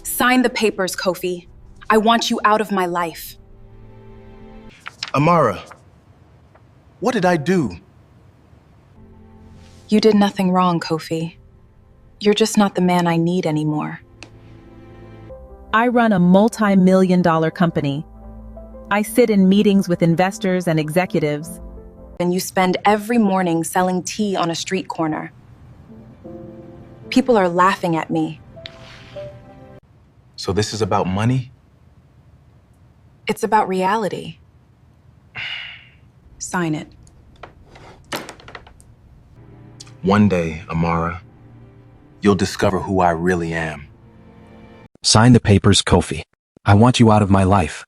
Sign the papers, Kofi. I want you out of my life. Amara, what did I do? You did nothing wrong, Kofi. You're just not the man I need anymore. I run a multi-million-dollar company. I sit in meetings with investors and executives. And you spend every morning selling tea on a street corner. People are laughing at me. So this is about money? It's about reality. Sign it. One day, Amara, you'll discover who I really am. Sign the papers, Kofi. I want you out of my life.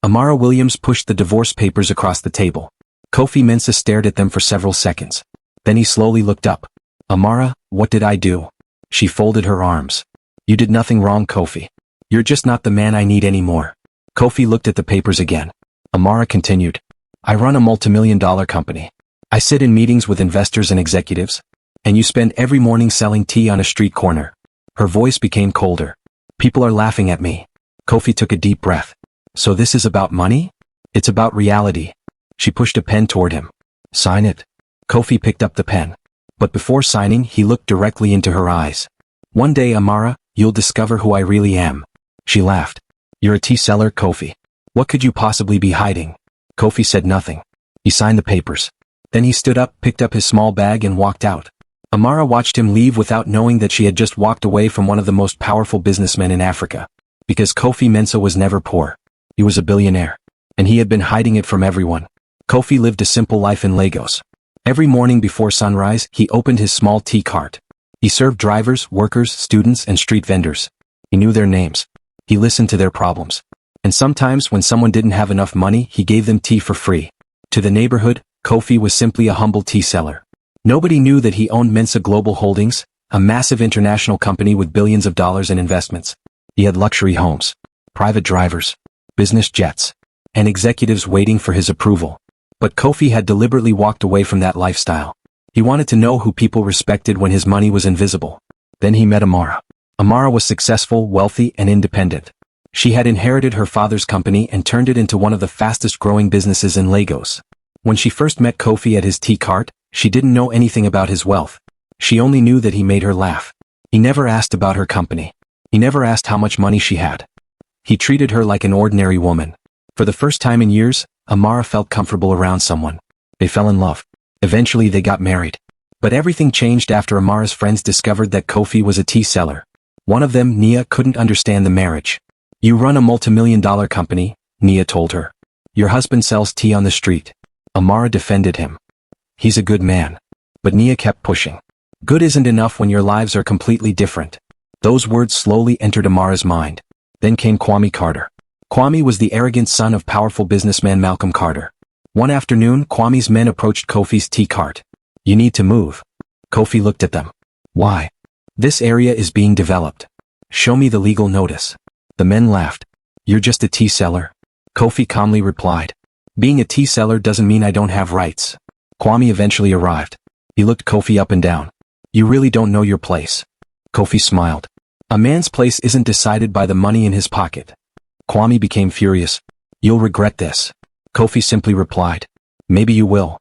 Amara Williams pushed the divorce papers across the table. Kofi Mensah stared at them for several seconds. Then he slowly looked up. Amara, what did I do? She folded her arms. You did nothing wrong, Kofi. You're just not the man I need anymore. Kofi looked at the papers again. Amara continued. I run a multimillion-dollar company. I sit in meetings with investors and executives. And you spend every morning selling tea on a street corner. Her voice became colder. People are laughing at me. Kofi took a deep breath. So this is about money? It's about reality. She pushed a pen toward him. Sign it. Kofi picked up the pen. But before signing, he looked directly into her eyes. One day, Amara, you'll discover who I really am. She laughed. You're a tea seller, Kofi. What could you possibly be hiding? Kofi said nothing. He signed the papers. Then he stood up, picked up his small bag and walked out. Amara watched him leave without knowing that she had just walked away from one of the most powerful businessmen in Africa. Because Kofi Mensah was never poor. He was a billionaire. And he had been hiding it from everyone. Kofi lived a simple life in Lagos. Every morning before sunrise, he opened his small tea cart. He served drivers, workers, students, and street vendors. He knew their names. He listened to their problems. And sometimes when someone didn't have enough money, he gave them tea for free. To the neighborhood, Kofi was simply a humble tea seller. Nobody knew that he owned Mensah Global Holdings, a massive international company with billions of dollars in investments. He had luxury homes, private drivers, business jets, and executives waiting for his approval. But Kofi had deliberately walked away from that lifestyle. He wanted to know who people respected when his money was invisible. Then he met Amara. Amara was successful, wealthy, and independent. She had inherited her father's company and turned it into one of the fastest-growing businesses in Lagos. When she first met Kofi at his tea cart, she didn't know anything about his wealth. She only knew that he made her laugh. He never asked about her company. He never asked how much money she had. He treated her like an ordinary woman. For the first time in years, Amara felt comfortable around someone. They fell in love. Eventually they got married. But everything changed after Amara's friends discovered that Kofi was a tea seller. One of them, Nia, couldn't understand the marriage. You run a multimillion-dollar company, Nia told her. Your husband sells tea on the street. Amara defended him. He's a good man. But Nia kept pushing. Good isn't enough when your lives are completely different. Those words slowly entered Amara's mind. Then came Kwame Carter. Kwame was the arrogant son of powerful businessman Malcolm Carter. One afternoon, Kwame's men approached Kofi's tea cart. You need to move. Kofi looked at them. Why? This area is being developed. Show me the legal notice. The men laughed. You're just a tea seller. Kofi calmly replied. Being a tea seller doesn't mean I don't have rights. Kwame eventually arrived. He looked Kofi up and down. You really don't know your place. Kofi smiled. A man's place isn't decided by the money in his pocket. Kwame became furious. You'll regret this. Kofi simply replied. Maybe you will.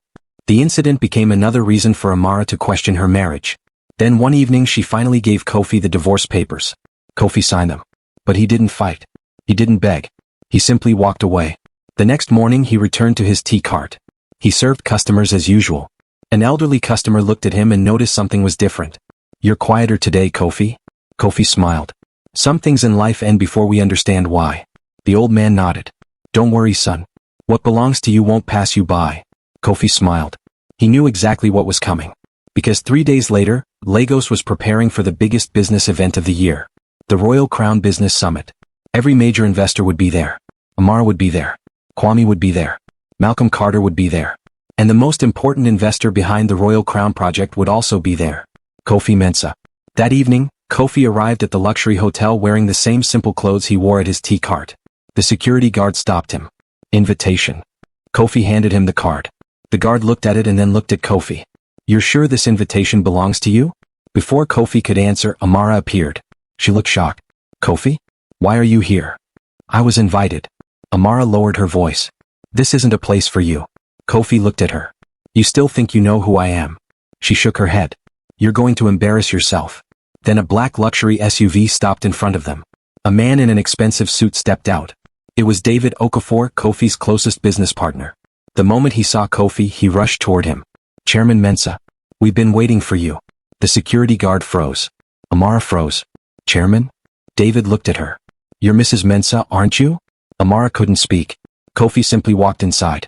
The incident became another reason for Amara to question her marriage. Then one evening she finally gave Kofi the divorce papers. Kofi signed them. But he didn't fight. He didn't beg. He simply walked away. The next morning he returned to his tea cart. He served customers as usual. An elderly customer looked at him and noticed something was different. You're quieter today, Kofi. Kofi smiled. Some things in life end before we understand why. The old man nodded. Don't worry, son. What belongs to you won't pass you by. Kofi smiled. He knew exactly what was coming. Because 3 days later, Lagos was preparing for the biggest business event of the year. The Royal Crown Business Summit. Every major investor would be there. Amara would be there. Kwame would be there. Malcolm Carter would be there. And the most important investor behind the Royal Crown project would also be there. Kofi Mensah. That evening, Kofi arrived at the luxury hotel wearing the same simple clothes he wore at his tea cart. The security guard stopped him. Invitation. Kofi handed him the card. The guard looked at it and then looked at Kofi. You're sure this invitation belongs to you? Before Kofi could answer, Amara appeared. She looked shocked. Kofi? Why are you here? I was invited. Amara lowered her voice. This isn't a place for you. Kofi looked at her. You still think you know who I am? She shook her head. You're going to embarrass yourself. Then a black luxury SUV stopped in front of them. A man in an expensive suit stepped out. It was David Okafor, Kofi's closest business partner. The moment he saw Kofi, he rushed toward him. Chairman Mensah, we've been waiting for you. The security guard froze. Amara froze. Chairman? David looked at her. You're Mrs. Mensah, aren't you? Amara couldn't speak. Kofi simply walked inside.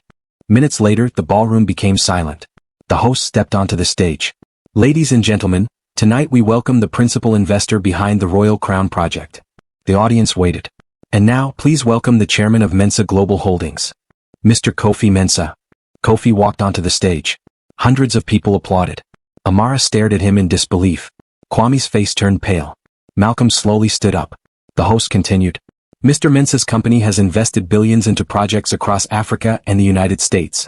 Minutes later, the ballroom became silent. The host stepped onto the stage. Ladies and gentlemen, tonight we welcome the principal investor behind the Royal Crown Project. The audience waited. And now, please welcome the chairman of Mensah Global Holdings, Mr. Kofi Mensah. Kofi walked onto the stage. Hundreds of people applauded. Amara stared at him in disbelief. Kwame's face turned pale. Malcolm slowly stood up. The host continued. Mr. Mensah's company has invested billions into projects across Africa and the United States.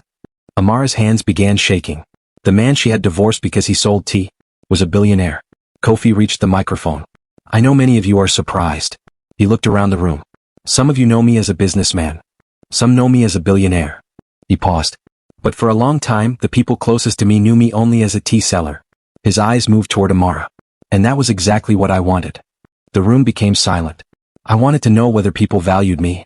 Amara's hands began shaking. The man she had divorced because he sold tea was a billionaire. Kofi reached the microphone. I know many of you are surprised. He looked around the room. Some of you know me as a businessman. Some know me as a billionaire. He paused. But for a long time, the people closest to me knew me only as a tea seller. His eyes moved toward Amara. And that was exactly what I wanted. The room became silent. I wanted to know whether people valued me,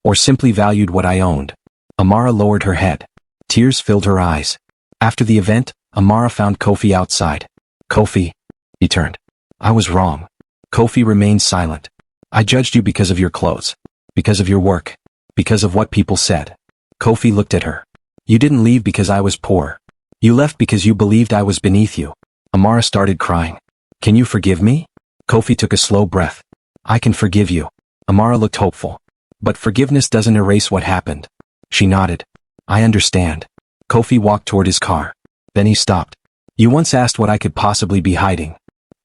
or simply valued what I owned. Amara lowered her head. Tears filled her eyes. After the event, Amara found Kofi outside. Kofi. He turned. I was wrong. Kofi remained silent. I judged you because of your clothes, because of your work, because of what people said. Kofi looked at her. You didn't leave because I was poor. You left because you believed I was beneath you. Amara started crying. Can you forgive me? Kofi took a slow breath. I can forgive you. Amara looked hopeful. But forgiveness doesn't erase what happened. She nodded. I understand. Kofi walked toward his car. Then he stopped. You once asked what I could possibly be hiding.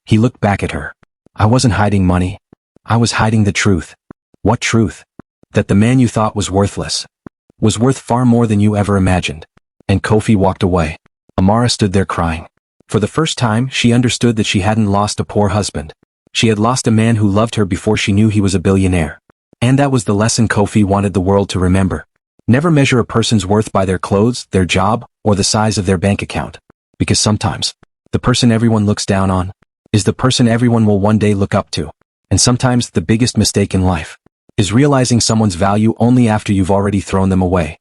He looked back at her. I wasn't hiding money. I was hiding the truth. What truth? That the man you thought was worthless was worth far more than you ever imagined. And Kofi walked away. Amara stood there crying. For the first time, she understood that she hadn't lost a poor husband. She had lost a man who loved her before she knew he was a billionaire. And that was the lesson Kofi wanted the world to remember. Never measure a person's worth by their clothes, their job, or the size of their bank account. Because sometimes, the person everyone looks down on is the person everyone will one day look up to. And sometimes the biggest mistake in life is realizing someone's value only after you've already thrown them away.